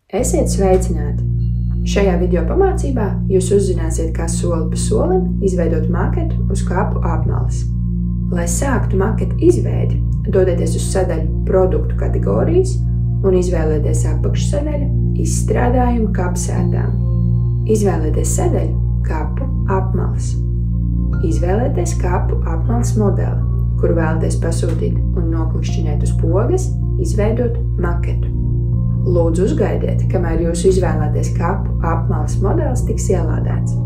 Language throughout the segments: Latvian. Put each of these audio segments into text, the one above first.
Esiet sveicināti! Šajā video pamācībā jūs uzzināsiet, kā soli pa solim izveidot maketu uz kapu apmales. Lai sāktu maketu izveidi, dodieties uz sadaļu produktu kategorijas un izvēlieties apakšsadaļu izstrādājumu kapsētām. Izvēlieties sadaļu kapu apmales. Izvēlieties kapu apmales modeli, kuru vēlaties pasūtīt un noklikšķinēt uz pogas, izveidot maketu. Lūdzu uzgaidiet, kamēr jūsu izvēlētais kapu apmales modelis tiks ielādēts.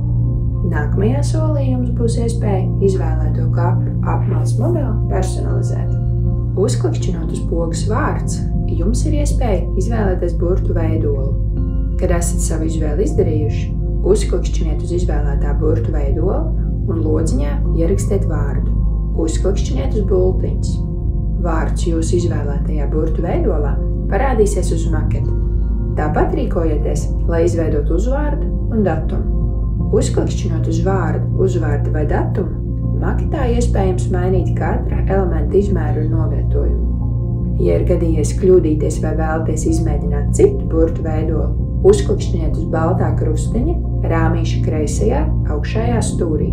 Nākamajā solī jums būs iespēja izvēlēto kapu apmales modeli personalizēt. Uzklikšķinot uz pogas vārds, jums ir iespēja izvēlēties burtu veidolu. Kad esat savu izvēli izdarījuši, uzklikšķiniet uz izvēlētā burtu veidolu un lodziņā ierakstiet vārdu. Uzklikšķiniet uz bultiņas. Vārds jūsu izvēlētajā burtu veidolā parādīsies uz maketu. Tāpat rīkojieties, lai izveidotu uzvārdu un datumu. Uzklikšķinot uz vārdu, uzvārdu vai datumu, maketā iespējams mainīt katra elementa izmēru un novietojumu. Ja ir gadījies kļūdīties vai vēlaties izmēģināt citu burtu veidolu, uzklikšķiniet uz baltā krustiņa rāmīša kreisajā augšējā stūrī.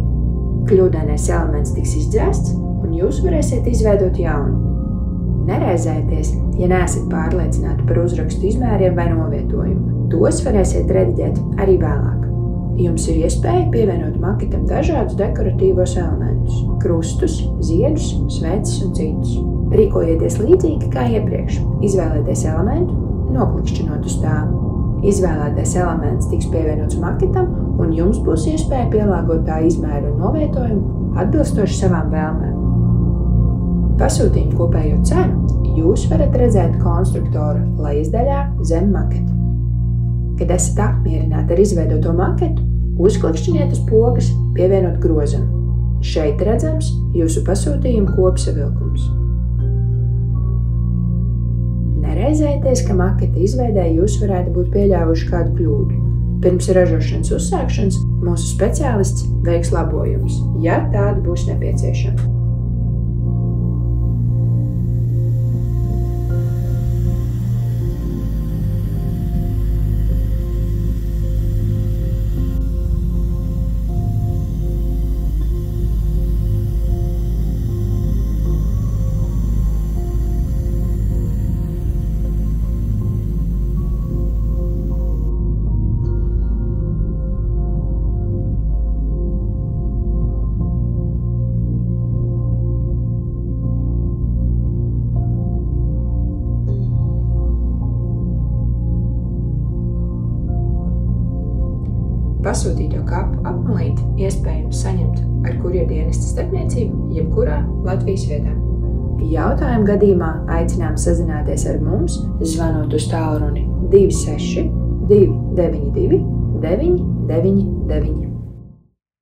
Kļūdainais elements tiks izdzēsts un jūs varēsiet izveidot jaunu. Neraizējieties, ja neesat pārliecināti par uzrakstu izmēriem vai novietojumu. Tos varēsiet rediģēt arī vēlāk. Jums ir iespēja pievienot maketam dažādus dekoratīvos elementus – krustus, ziedus, sveces un citus. Rīkojieties līdzīgi kā iepriekš. Izvēlieties elementu, noklikšķinot uz tā. Izvēlētais elements tiks pievienots maketam un jums būs iespēja pielāgot tā izmēru un novietojumu atbilstoši savām vēlmēm. Pasūtījumu kopējo cenu jūs varat redzēt konstruktora lejasdaļā zem maketa. Kad esat apmierināti ar izveidoto maketu, uzklikšķiniet uz pogas pievienot grozumu. Šeit redzams jūsu pasūtījumu kopsavilkums. Neraizējieties, ka maketa izveidē jūs varētu būt pieļāvuši kādu kļūdu. Pirms ražošanas uzsākšanas mūsu speciālists veiks labojumus, ja tādi būs nepieciešami. Pasūtīto kapu apmalīti iespējams saņemt ar kurjerdienesta starpniecību jebkurā Latvijas vietā. Jautājumu gadījumā aicinām sazināties ar mums, zvanot uz tālruni 26 292 999.